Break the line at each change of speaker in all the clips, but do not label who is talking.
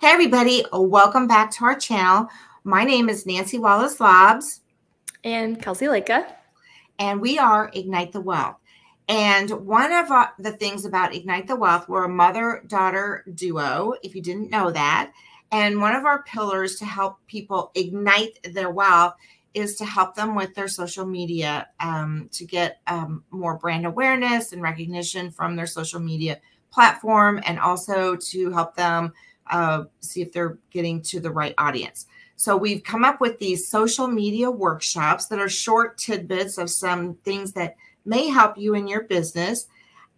Hey everybody, welcome back to our channel. My name is Nancy Wallace-Lobbs.
And Kelcie Leka.
And we are Ignite the Wealth. And one of the things about Ignite the Wealth, we're a mother-daughter duo, if you didn't know that. And one of our pillars to help people ignite their wealth is to help them with their social media to get more brand awareness and recognition from their social media platform, and also to help them see if they're getting to the right audience. So we've come up with these social media workshops that are short tidbits of some things that may help you in your business.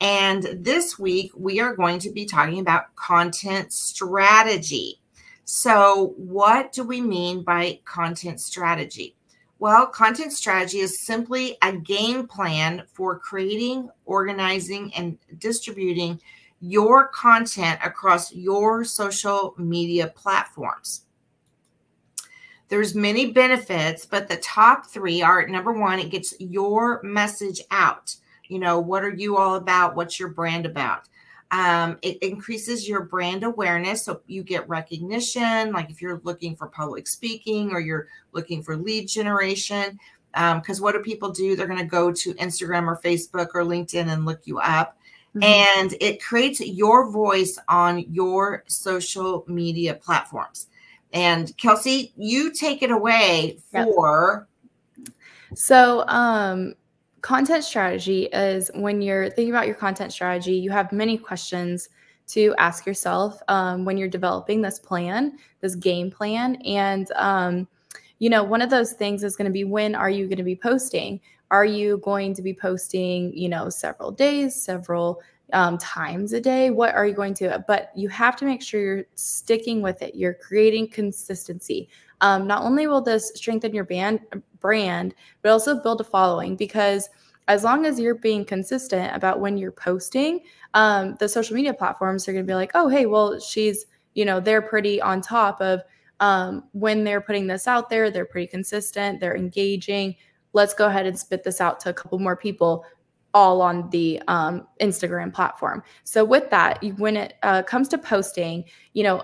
And this week we are going to be talking about content strategy. So what do we mean by content strategy? Well, content strategy is simply a game plan for creating, organizing, and distributing your content across your social media platforms. There's many benefits, but the top three are, number one, it gets your message out. You know, what are you all about? What's your brand about? It increases your brand awareness, so you get recognition, like if you're looking for public speaking or you're looking for lead generation. Because what do people do? They're going to go to Instagram or Facebook or LinkedIn and look you up. And it creates your voice on your social media platforms. And Kelcie, you take it away for.
Yep. So content strategy is when you're thinking about your content strategy, you have many questions to ask yourself when you're developing this plan, this game plan. And, you know, one of those things is going to be, when are you going to be posting? Are you going to be posting, you know, several days, several times a day? What are you going to? But you have to make sure you're sticking with it. You're creating consistency. Not only will this strengthen your brand, but also build a following, because as long as you're being consistent about when you're posting, the social media platforms are going to be like, oh, hey, well, she's, you know, they're pretty on top of when they're putting this out there. They're pretty consistent. They're engaging. Let's go ahead and spit this out to a couple more people, all on the Instagram platform. So with that, when it comes to posting, you know,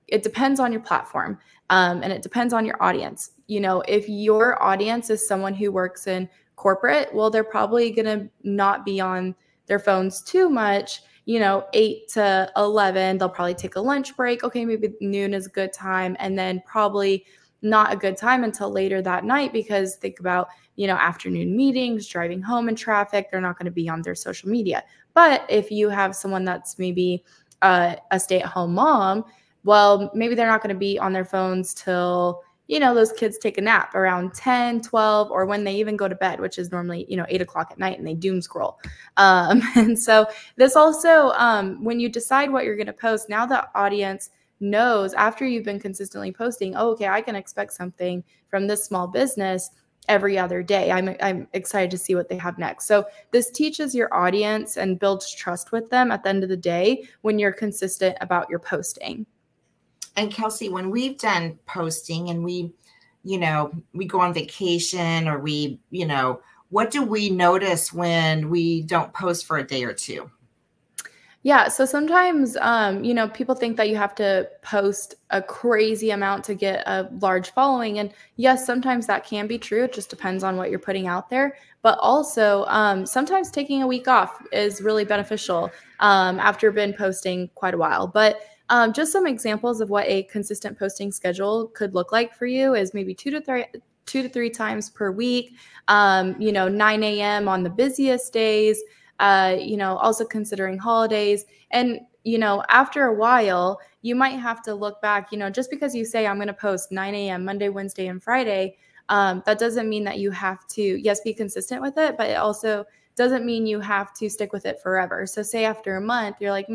it depends on your platform and it depends on your audience. You know, if your audience is someone who works in corporate, well, they're probably going to not be on their phones too much, you know, 8 to 11. They'll probably take a lunch break. Okay, maybe noon is a good time. And then probably not a good time until later that night, because think about, you know, afternoon meetings, driving home in traffic, they're not going to be on their social media. But if you have someone that's maybe a stay-at-home mom, well, maybe they're not going to be on their phones till, you know, those kids take a nap around 10, 12, or when they even go to bed, which is normally, you know, 8 o'clock at night, and they doom scroll. And so this also, when you decide what you're going to post, now the audience knows, after you've been consistently posting, oh, okay, I can expect something from this small business every other day. I'm excited to see what they have next. So this teaches your audience and builds trust with them at the end of the day when you're consistent about your posting.
And Kelcie, when we've done posting and we, you know, we go on vacation or we, you know, what do we notice when we don't post for a day or two?
Yeah. So sometimes, you know, people think that you have to post a crazy amount to get a large following. And yes, sometimes that can be true. It just depends on what you're putting out there. But also sometimes taking a week off is really beneficial after you've been posting quite a while. But just some examples of what a consistent posting schedule could look like for you is maybe 2 to 3 times per week, you know, 9 a.m. on the busiest days. You know, also considering holidays. And, you know, after a while, you might have to look back, you know, just because you say I'm going to post 9 a.m. Monday, Wednesday, and Friday, that doesn't mean that you have to, yes, be consistent with it, but it also doesn't mean you have to stick with it forever. So say after a month, you're like,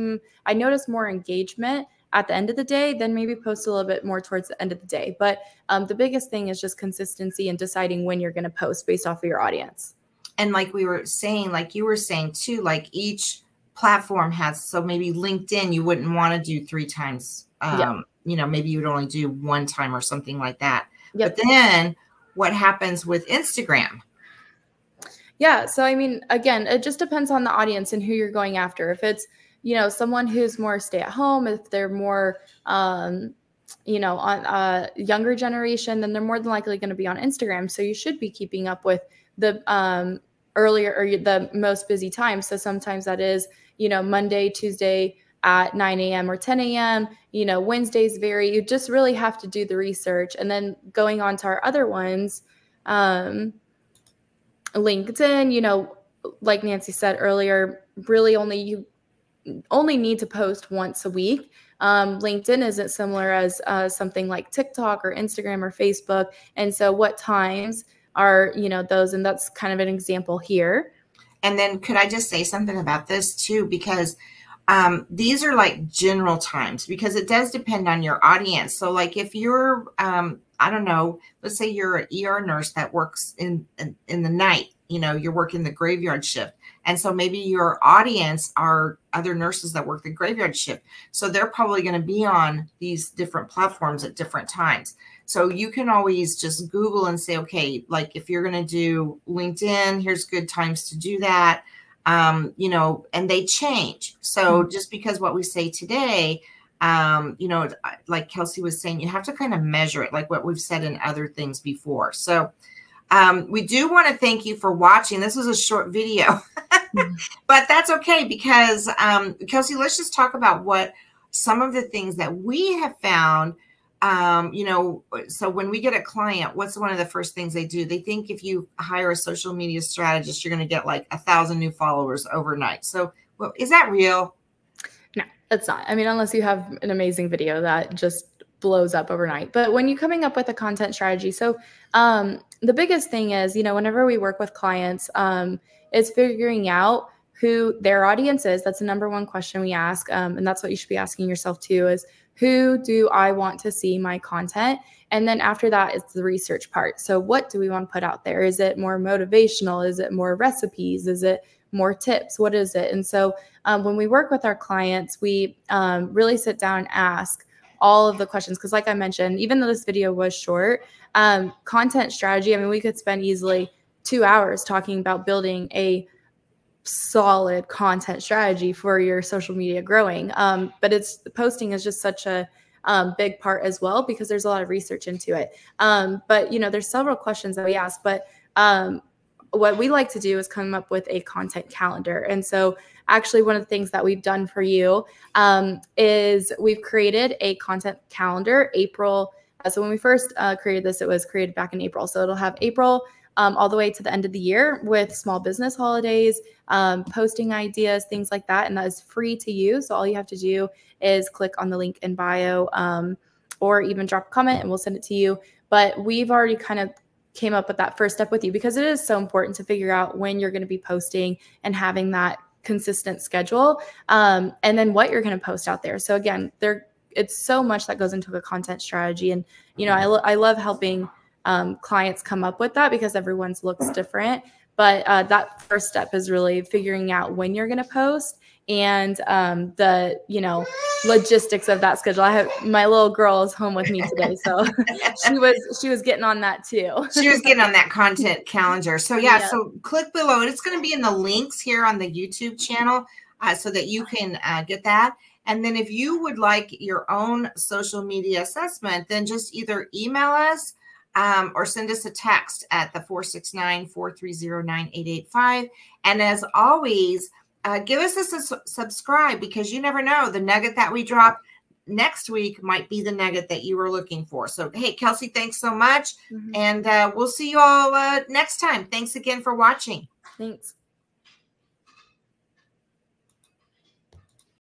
I notice more engagement at the end of the day, then maybe post a little bit more towards the end of the day. But the biggest thing is just consistency and deciding when you're going to post based off of your audience.
And like we were saying, like you were saying too, like each platform has, so maybe LinkedIn, you wouldn't want to do 3 times. You know, maybe you would only do 1 time or something like that. But then what happens with Instagram?
Yeah. So, I mean, again, it just depends on the audience and who you're going after. If it's, someone who's more stay at home, if they're more, on a younger generation, then they're more than likely going to be on Instagram. So you should be keeping up with the earlier or the most busy time. So sometimes that is, Monday, Tuesday at 9 a.m. or 10 a.m. Wednesdays vary. You just really have to do the research. And then going on to our other ones, LinkedIn, like Nancy said earlier, really you only need to post once a week. LinkedIn isn't similar as something like TikTok or Instagram or Facebook. And so what times are, those, and that's kind of an example here.
And then could I just say something about this too? Because these are like general times, because it does depend on your audience. So like if you're, I don't know, let's say you're an ER nurse that works in the night, you're working the graveyard shift. And so maybe your audience are other nurses that work the graveyard shift. So they're probably going to be on these different platforms at different times. So you can always just Google and say, okay, like if you're going to do LinkedIn, here's good times to do that. And they change. So just because what we say today, like Kelcie was saying, you have to kind of measure it, like what we've said in other things before. So we do want to thank you for watching. This was a short video, but that's okay, because Kelcie, let's just talk about what some of the things that we have found. So when we get a client, what's one of the first things they do? They think if you hire a social media strategist, you're going to get like 1,000 new followers overnight. So, well, is that real?
No, it's not. I mean, unless you have an amazing video that just blows up overnight. But when you're coming up with a content strategy, so the biggest thing is, whenever we work with clients, is figuring out who their audience is. That's the number one question we ask. And that's what you should be asking yourself too, is who do I want to see my content? And then after that, it's the research part. So what do we want to put out there? Is it more motivational? Is it more recipes? Is it more tips? What is it? And so when we work with our clients, we really sit down and ask all of the questions. Because like I mentioned, even though this video was short, content strategy, I mean, we could spend easily 2 hours talking about building a solid content strategy for your social media growing. But posting is just such a big part as well, because there's a lot of research into it. But there's several questions that we ask, but what we like to do is come up with a content calendar. And so actually one of the things that we've done for you is we've created a content calendar, April. So when we first created this, it was created back in April. So it'll have April all the way to the end of the year with small business holidays, posting ideas, things like that. And that is free to use. So all you have to do is click on the link in bio or even drop a comment and we'll send it to you. But we've already kind of came up with that first step with you, because it is so important to figure out when you're going to be posting and having that consistent schedule, and then what you're going to post out there. So again, it's so much that goes into a content strategy. And, I love helping clients come up with that, because everyone's looks different. But that first step is really figuring out when you're going to post and the, logistics of that schedule. I have my little girl is home with me today, so she was getting on that too.
She was getting on that content calendar. So yeah, so click below, and it's going to be in the links here on the YouTube channel, so that you can get that. And then if you would like your own social media assessment, then just either email us or send us a text at the 469-430-9885. And as always, give us a subscribe, because you never know, the nugget that we drop next week might be the nugget that you were looking for. So, hey, Kelcie, thanks so much. And we'll see you all next time. Thanks again for watching.
Thanks.